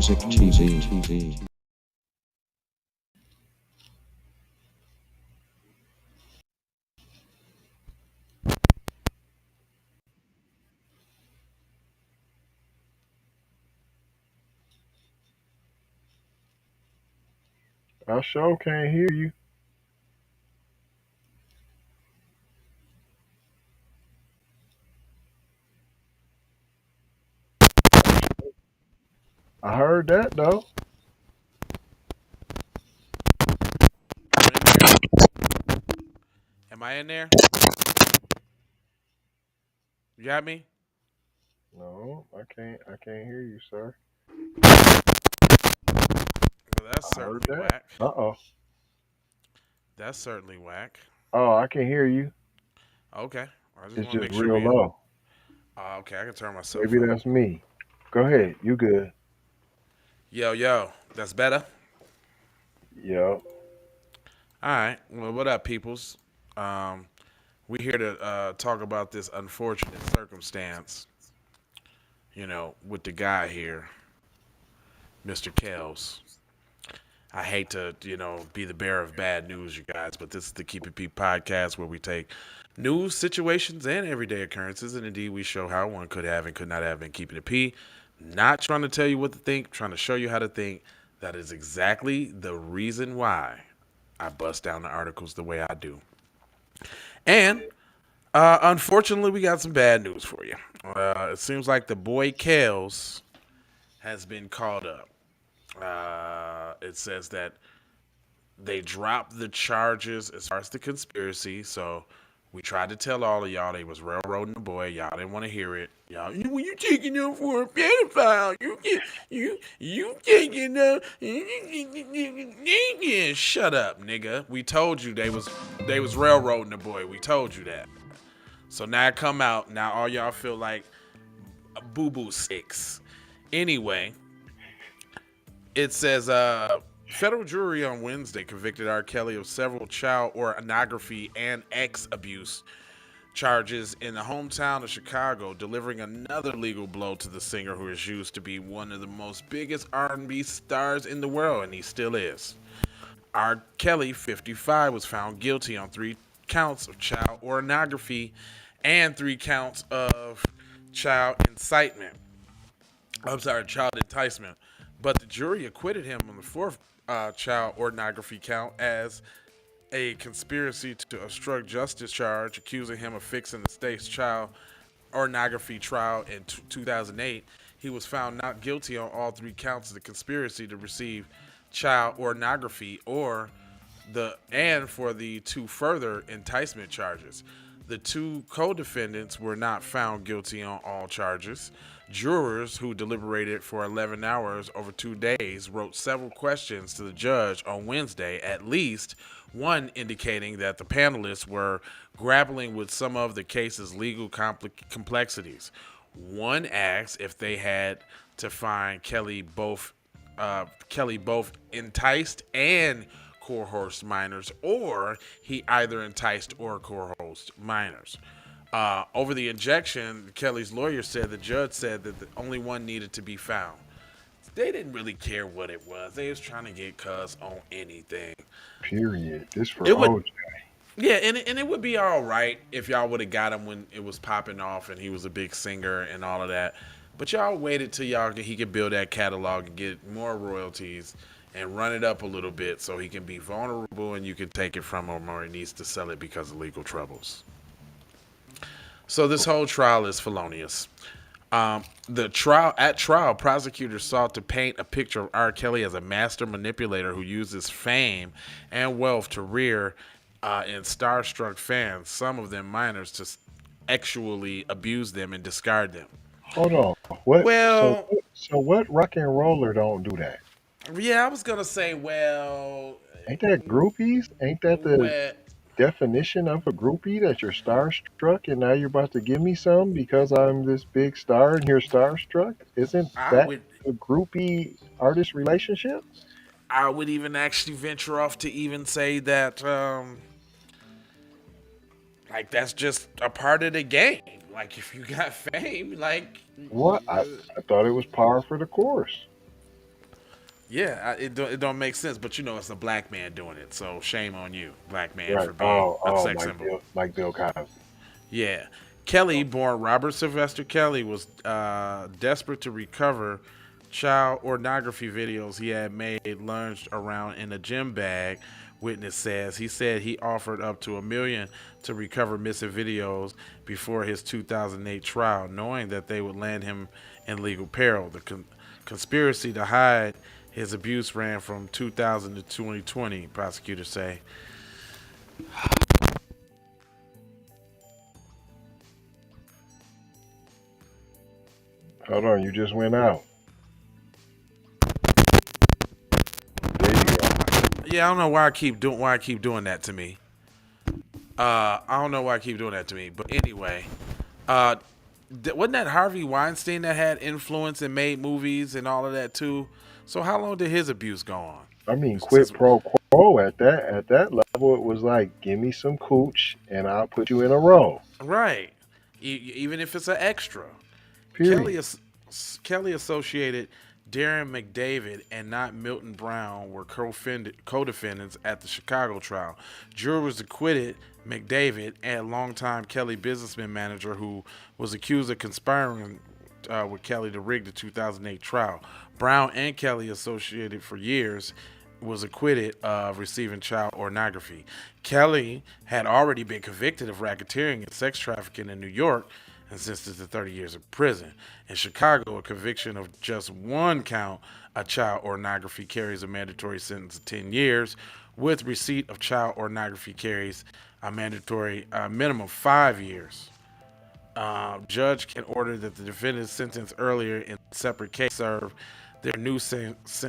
Music TV. I sure can't hear you. I heard that though. I'm in there. Am I in there? You got me? No, I can't hear you, sir. Well, that's I heard certainly that. whack. Uh-oh. That's certainly whack. Oh, I can hear you. Okay. I just It's want to just make sure real we. low. Okay, I can turn myself Maybe up. that's me. Go ahead. You good. Yo, yo. That's better? Yep. All right. Well, what up, peoples? Um, we here to talk about this unfortunate circumstance, with the guy here, Mr. Kells. I hate to, be the bearer of bad news, you guys, but this is the Keep It P podcast where we take news, situations, and everyday occurrences, and indeed we show how one could have and could not have been keeping it P. Not trying to tell you what to think, trying to show you how to think. That is exactly the reason why I bust down the articles the way I do. And unfortunately, we got some bad news for you. It seems like the boy Kales has been called up. It says that they dropped the charges as far as the conspiracy. So we tried to tell all of y'all they was railroading the boy. Y'all didn't want to hear it. Y'all, when you taking them for a pedophile, you taking them. Yeah, shut up, nigga. We told you they was railroading the boy. We told you that. So now it come out. Now all y'all feel like boo boo sticks. Anyway, it says federal jury on Wednesday convicted R. Kelly of several child pornography and ex abuse charges in the hometown of Chicago, delivering another legal blow to the singer who is used to be one of the most biggest R&B stars in the world, and he still is. R. Kelly, 55, was found guilty on 3 counts of child pornography and 3 counts of child incitement. I'm sorry, child enticement. But the jury acquitted him on the fourth child pornography count as a conspiracy to obstruct justice charge, accusing him of fixing the state's child pornography trial in 2008. He was found not guilty on all 3 counts of the conspiracy to receive child pornography or for the 2 further enticement charges. The 2 co-defendants were not found guilty on all charges. Jurors who deliberated for 11 hours over 2 days wrote several questions to the judge on Wednesday, at least one indicating that the panelists were grappling with some of the case's legal complexities. One asked if they had to find Kelly both enticed and coerced minors, or he either enticed or coerced minors. Over the injection, Kelly's lawyer said the judge said that the only one needed to be found. They didn't really care what it was. They was trying to get Cuz on anything. Period. This for It would, OJ. yeah, and it would be all right if y'all would have got him when it was popping off and he was a big singer and all of that. But y'all waited till he could build that catalog and get more royalties and run it up a little bit so he can be vulnerable and you can take it from him, or he needs to sell it because of legal troubles. So this whole trial is felonious. At trial, prosecutors sought to paint a picture of R. Kelly as a master manipulator who uses fame and wealth to rear in starstruck fans, some of them minors, to actually abuse them and discard them. Hold on. What? So Well, so what? Rock and roller don't do that. yeah, I was gonna say, well, Ain't that groupies? Ain't that the well, definition of a groupie that you're starstruck and now you're about to give me some because I'm this big star and you're starstruck? Isn't I that would, a groupie artist relationship? I would even actually venture off to even say that, like that's just a part of the game. Like if you got fame, like What? I thought it was par for the course. Yeah, it don't make sense, but you know it's a black man doing it, so shame on you, black man, Right. for being Oh, a oh, sex symbol. Like Bill Cosby. Yeah. Kelly, born Robert Sylvester Kelly, was desperate to recover child pornography videos he had made lunged around in a gym bag. Witness says he said he offered up to $1 million to recover missing videos before his 2008 trial, knowing that they would land him in legal peril. The conspiracy to hide his abuse ran from 2000 to 2020, prosecutors say. Hold on, you just went out. There you go. Yeah, I don't know why I keep doing that to me. I don't know why I keep doing that to me, but anyway, uh, wasn't that Harvey Weinstein that had influence and made movies and all of that too? So how long did his abuse go on? I mean, quid Since pro quo at that level, it was like, give me some cooch and I'll put you in a row. right, even if it's an extra. Period. Kelly Kelly associated Darren McDavid and not Milton Brown were co-defendants at the Chicago trial. Jurors acquitted McDavid and longtime Kelly businessman manager who was accused of conspiring with Kelly to rig the 2008 trial. Brown and Kelly, associated for years, was acquitted of receiving child pornography. Kelly had already been convicted of racketeering and sex trafficking in New York and sentenced to 30 years of prison. In Chicago, a conviction of just one count of child pornography carries a mandatory sentence of 10 years, with receipt of child pornography carries a mandatory minimum of 5 years. Judge can order that the defendants sentenced earlier in separate case serve their new sentence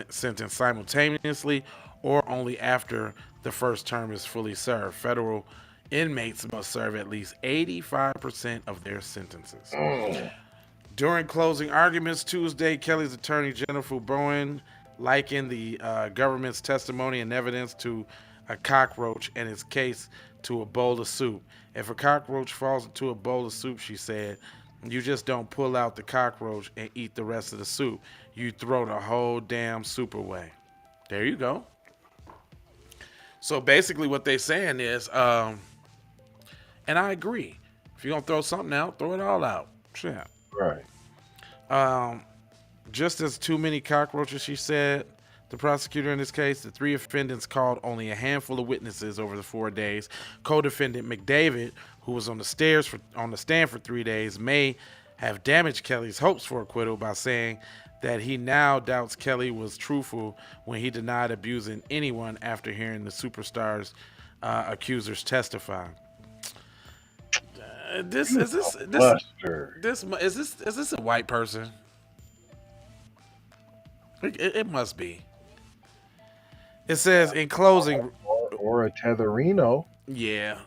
simultaneously or only after the first term is fully served. Federal inmates must serve at least 85% of their sentences. Mm. During closing arguments Tuesday, Kelly's attorney Jennifer Bowen likened the government's testimony and evidence to a cockroach and its case to a bowl of soup. If a cockroach falls into a bowl of soup, she said, you just don't pull out the cockroach and eat the rest of the soup. You throw the whole damn soup away. There you go. So basically what they're saying is, and I agree, if you're going to throw something out, throw it all out. Shit. Right. Just as too many cockroaches, she said, the prosecutor in this case, the three defendants called only a handful of witnesses over the 4 days. Co-defendant McDavid, who was on the stand for 3 days, may have damaged Kelly's hopes for acquittal by saying that he now doubts Kelly was truthful when he denied abusing anyone after hearing the superstar's accusers testify. Is this a white person? It must be. It says in closing, or a Tetherino. yeah.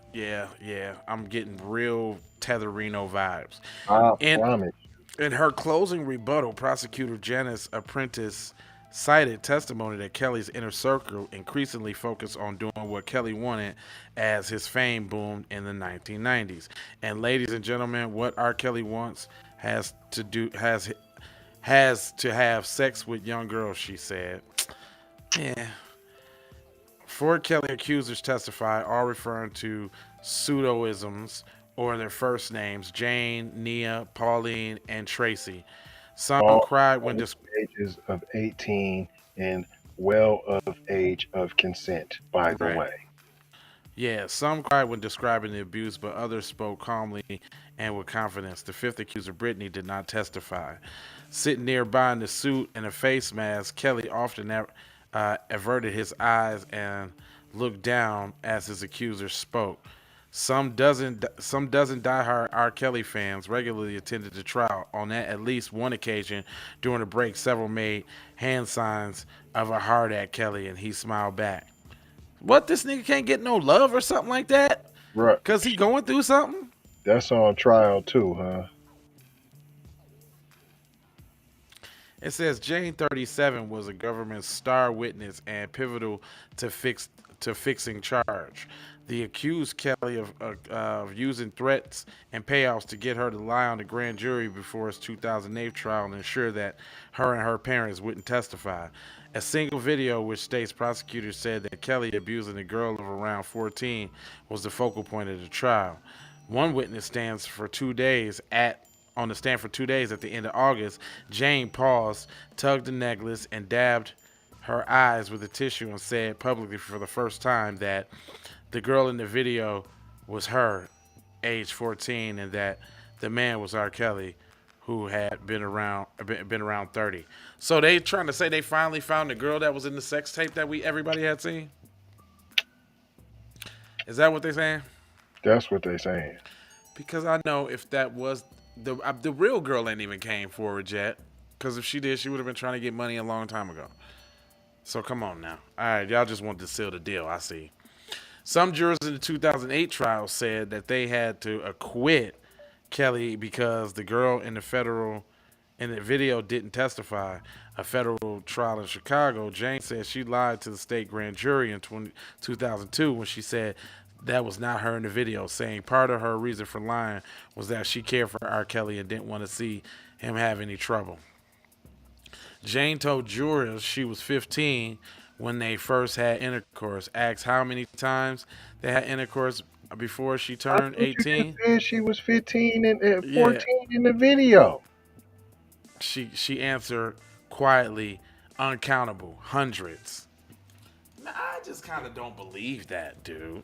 I'm getting real Tetherino vibes. I And promise. in her closing rebuttal, prosecutor Janice Apprentice cited testimony that Kelly's inner circle increasingly focused on doing what Kelly wanted as his fame boomed in the 1990s. And ladies and gentlemen, what R. Kelly wants has to have sex with young girls, she said. Yeah. Four Kelly accusers testified, all referring to pseudoisms or their first names: Jane, Nia, Pauline, and Tracy. Some All cried when ages of 18 and well of age of consent, by the right. way. Yeah, some cried when describing the abuse, but others spoke calmly and with confidence. The fifth accuser, Brittany, did not testify. Sitting nearby in the suit and a face mask, Kelly often averted his eyes and looked down as his accusers spoke. Some dozen diehard R. Kelly fans regularly attended the trial. On at least one occasion during the break, several made hand signs of a heart at Kelly, and he smiled back. What, this nigga can't get no love or something like that? Right. Because he going through something? That's on trial too, huh? It says Jane 37 was a government star witness and pivotal to fixing charge. The accused Kelly of using threats and payoffs to get her to lie on the grand jury before his 2008 trial and ensure that her and her parents wouldn't testify. A single video which states prosecutors said that Kelly abusing a girl of around 14 was the focal point of the trial. One witness stands for 2 days at on the stand for 2 days at the end of August. Jane paused, tugged the necklace, and dabbed her eyes with a tissue and said publicly for the first time that the girl in the video was her, age 14, and that the man was R. Kelly, who had been around 30. So they trying to say they finally found the girl that was in the sex tape that everybody had seen. Is that what they're saying? That's what they saying. Because I know if that was the real girl ain't even came forward yet. Because if she did, she would have been trying to get money a long time ago. So come on now. All right, y'all just want to seal the deal. I see. Some jurors in the 2008 trial said that they had to acquit Kelly because the girl in the video didn't testify. A federal trial in Chicago, Jane said she lied to the state grand jury in 2002 when she said that was not her in the video, saying part of her reason for lying was that she cared for R. Kelly and didn't want to see him have any trouble. Jane told jurors she was 15 when they first had intercourse. Asked how many times they had intercourse before she I turned thought you just 18. said she was 15 and Yeah, 14 in the video. she answered quietly, uncountable, hundreds. I just kind of don't believe that, dude.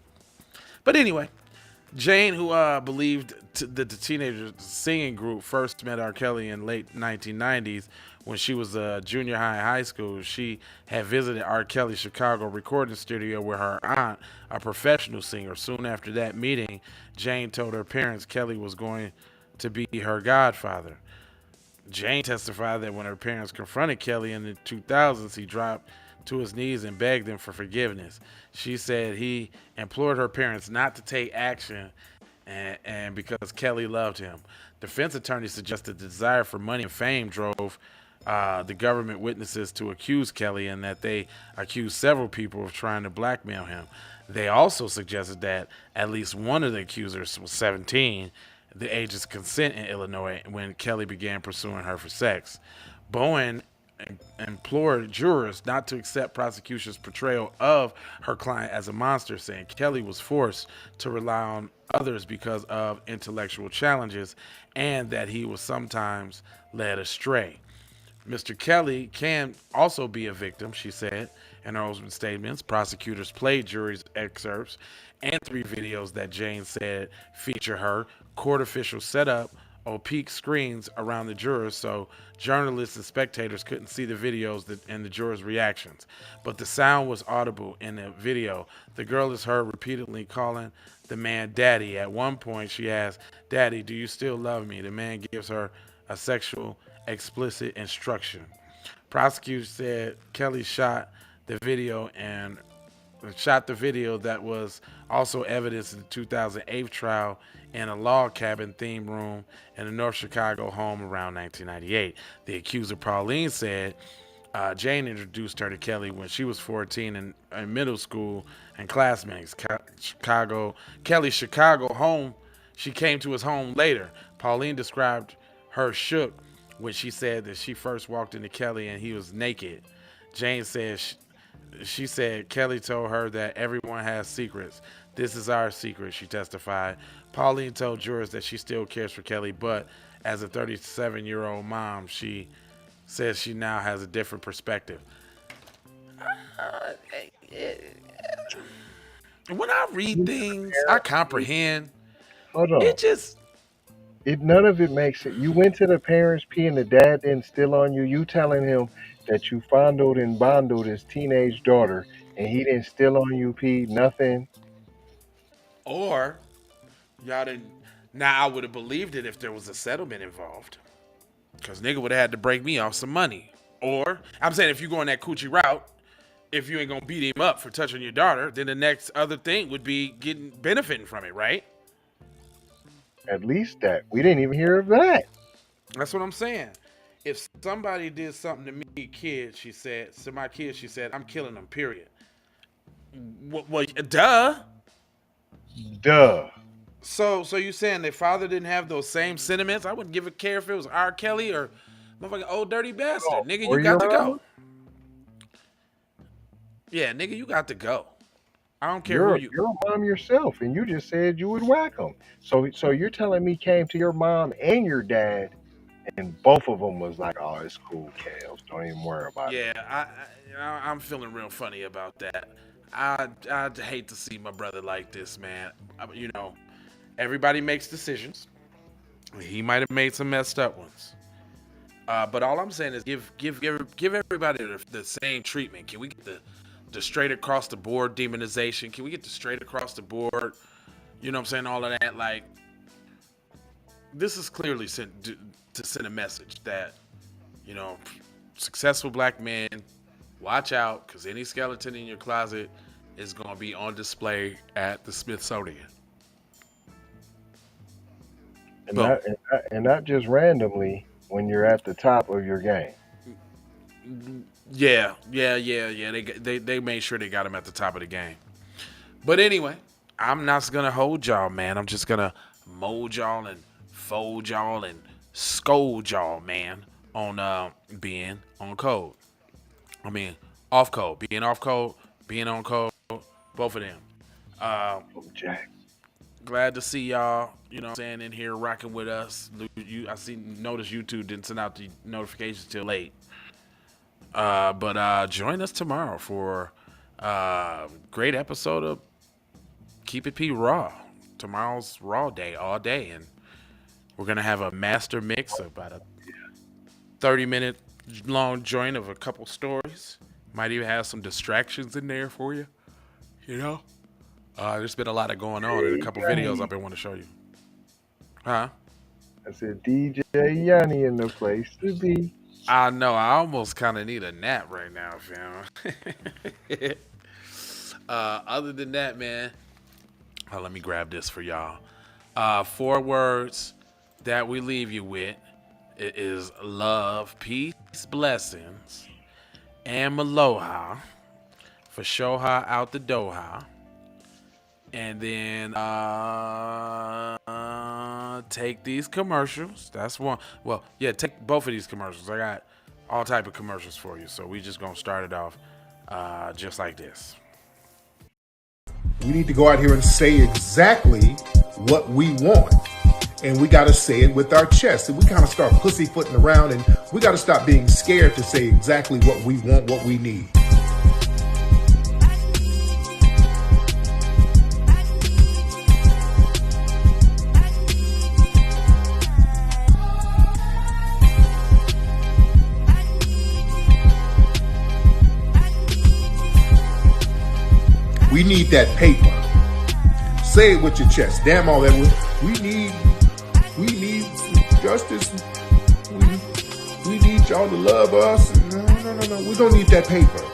But anyway, Jane, who believed that the teenager singing group first met R. Kelly in late 1990s when she was a junior high school, she had visited R. Kelly's Chicago recording studio with her aunt, a professional singer. Soon after that meeting, Jane told her parents Kelly was going to be her godfather. Jane testified that when her parents confronted Kelly in the 2000s, he dropped to his knees and begged them for forgiveness. She said he implored her parents not to take action and because Kelly loved him. Defense attorneys suggested the desire for money and fame drove the government witnesses to accuse Kelly and that they accused several people of trying to blackmail him. They also suggested that at least one of the accusers was 17, the age of consent in Illinois, when Kelly began pursuing her for sex. Bowen implored jurors not to accept prosecution's portrayal of her client as a monster, saying Kelly was forced to rely on others because of intellectual challenges and that he was sometimes led astray. Mr. Kelly can also be a victim, she said in her opening statements. Prosecutors played jury's excerpts and 3 videos that Jane said feature her. Court officials set up opaque screens around the jurors so journalists and spectators couldn't see the videos and the jurors' reactions. But the sound was audible in the video. The girl is heard repeatedly calling the man daddy. At one point, she asks, "Daddy, do you still love me?" The man gives her a sexual explicit instruction. Prosecutors said Kelly shot the video that was also evidence in the 2008 trial in a log cabin theme room in a North Chicago home around 1998. The accuser, Pauline, said Jane introduced her to Kelly when she was 14 in middle school and classmates. Kelly's Chicago home, she came to his home later. Pauline described her shook when she said that she first walked into Kelly and he was naked. Jane said she said Kelly told her that everyone has secrets. This is our secret, she testified. Pauline told jurors that she still cares for Kelly, but as a 37-year-old mom, she says she now has a different perspective. When I read things, I comprehend. Hold on. It just None of it makes it. You went to the parents' P and the dad didn't still on you. You telling him that you fondled and bondled his teenage daughter and he didn't still on you, P. Nothing. or y'all didn't. Now I would have believed it if there was a settlement involved, cause nigga would have had to break me off some money. Or I'm saying if you go on that coochie route, if you ain't gonna beat him up for touching your daughter, then the next other thing would be benefiting from it, right? At least that. We didn't even hear of that. That's what I'm saying. if somebody did something to me, kid, she said, to my kid, she said, I'm killing them, period. Well, duh. Duh. So you saying their father didn't have those same sentiments? I wouldn't give a care if it was R. Kelly or motherfucking old dirty bastard. Oh, Nigga, or you got to your go. Yeah, nigga, you got to go. I don't care You're who you. you're a mom yourself, and you just said you would whack them. So you're telling me came to your mom and your dad, and both of them was like, "Oh, it's cool, Kales. Don't even worry about it." Yeah, I'm feeling real funny about that. I'd hate to see my brother like this, man. You know, everybody makes decisions. He might have made some messed up ones. But all I'm saying is give everybody the same treatment. Can we get the straight across the board demonization? Can we get the straight across the board? You know what I'm saying? All of that. Like, this is clearly sent to send a message that, you know, successful black men, watch out, because any skeleton in your closet is going to be on display at the Smithsonian. And not just randomly when you're at the top of your game. Yeah. They made sure they got him at the top of the game. But anyway, I'm not gonna hold y'all, man. I'm just gonna mold y'all and fold y'all and scold y'all, man, on being on code. I mean, off code, being off code, being on code, both of them. Jack. Glad to see y'all, you know what I'm saying, in here rocking with us. Notice YouTube didn't send out the notifications till late. But join us tomorrow for a great episode of Keep It P Raw. Tomorrow's Raw Day, all day. And we're going to have a master mix of about a 30-minute long joint of a couple stories. Might even have some distractions in there for you, you know? There's been a lot of going on in a couple videos I've been wanting to show you. Huh? I said DJ Yanni in the place to be. I know. I almost kind of need a nap right now, fam. Other than that, man, let me grab this for y'all. 4 words that we leave you with. It is love, peace, blessings, and aloha. For Shoha out the Doha. And then take these commercials. That's one. Well, yeah, take both of these commercials. I got all type of commercials for you. So we just gonna start it off just like this. We need to go out here and say exactly what we want. And we got to say it with our chest. And we kind of start pussyfooting around, and we got to stop being scared to say exactly what we want, what we need. We need that paper. Say it with your chest. Damn all that. We need justice. We need y'all to love us. No. We don't need that paper.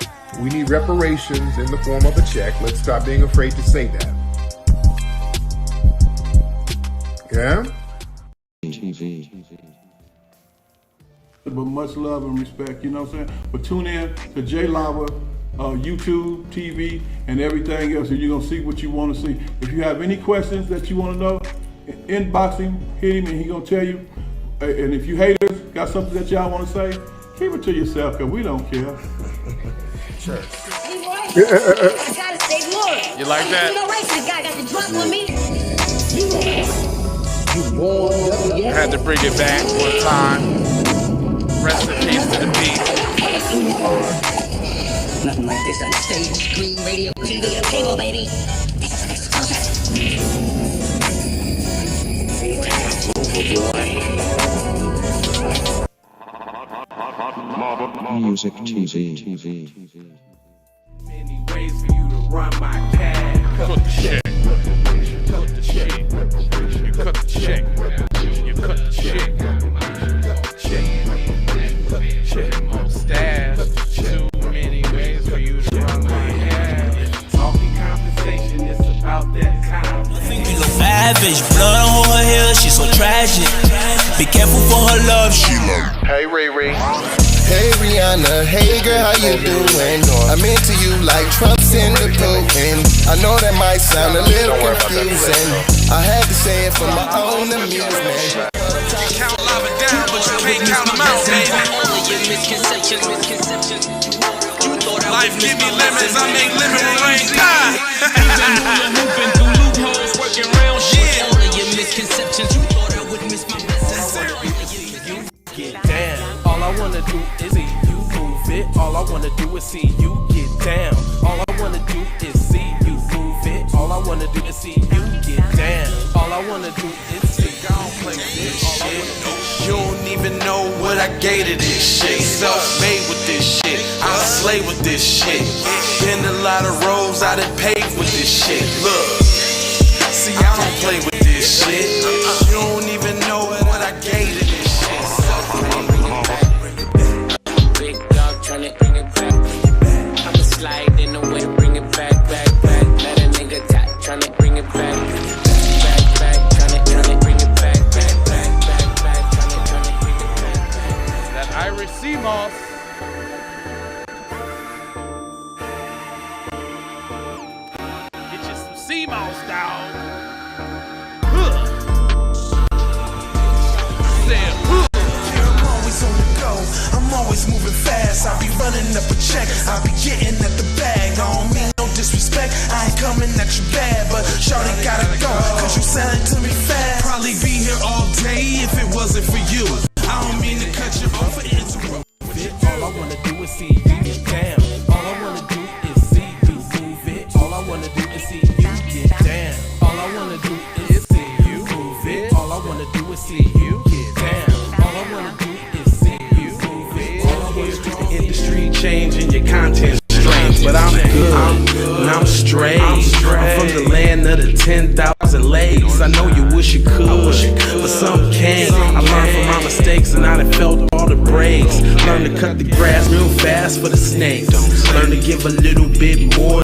We need reparations in the form of a check. Let's stop being afraid to say that. Yeah? But much love and respect, you know what I'm saying? But tune in to J Lava, YouTube, TV, and everything else, and you're gonna see what you want to see. If you have any questions that you want to know, inbox him, hit him, and he gonna tell you. And if you haters got something that y'all want to say, keep it to yourself, cause we don't care. Sure. I gotta stay loyal. You like that? You know, right? The guy got the drop on me. I had to bring it back one time. Rest in peace to the beat. Nothing like this on stage, screen, radio, TV, and cable, baby. Music TV. Many ways for you to run my cash. Cut the check. Cut the check. You cut the check. You cut the check. On staff. Too many ways for you to run my cash. Talking compensation, it's about that time. You look savage, blood on her hair, she's so tragic. Be careful for her love, she love. Hey, Riri. Hey Rihanna, hey girl, how you doing? I'm into you like Trump's in the Putin. I know that might sound a little confusing. I had to say it for my own amusement. Count love and down, but you can't count them out, baby. Life give me lemons, I make lemon rain. All of your misconceptions, you thought I would miss my message. Get down. All I wanna do is see you move it. All I wanna do is see you get down. All I wanna do is see you move it. All I wanna do is see you get down. All I wanna do is see you play this shit. You don't even know what I gave to this shit. Self-made with this shit. I slay with this shit. Been a lot of roads I done paved with this shit. Look, see I don't play with this shit. You don't even know what I gave to this shit. Self-made. Big dog tryna bring it back. I'ma slide in the way, bring it back. Let a nigga tap, tryna bring it back. Tryna bring it back. Tryna bring it back. That Irish sea moss. Get you some sea moss, dog. I'm always on the go, I'm always moving fast. I be running up a check, I be getting at the bag. I don't mean no disrespect, I ain't coming at you bad, but shorty gotta go, cause you sounded to me fast. Probably be here all day if it wasn't for you. I don't mean to cut you off or interrupt. All I wanna do is see you get down. All I wanna do is see you move it. All I wanna do is see you get down. All I wanna do is see you move it. All I wanna do is see you get down. All I wanna do is see you move it. All I wanna do The industry changing, your content strange, but I'm good, and I'm straight. I'm from the land of the 10,000 legs. I know you wish you could, but some can't. I learned from my mistakes and I done felt all the breaks. Learn to cut the grass real fast for the snakes. Learn to give a little bit more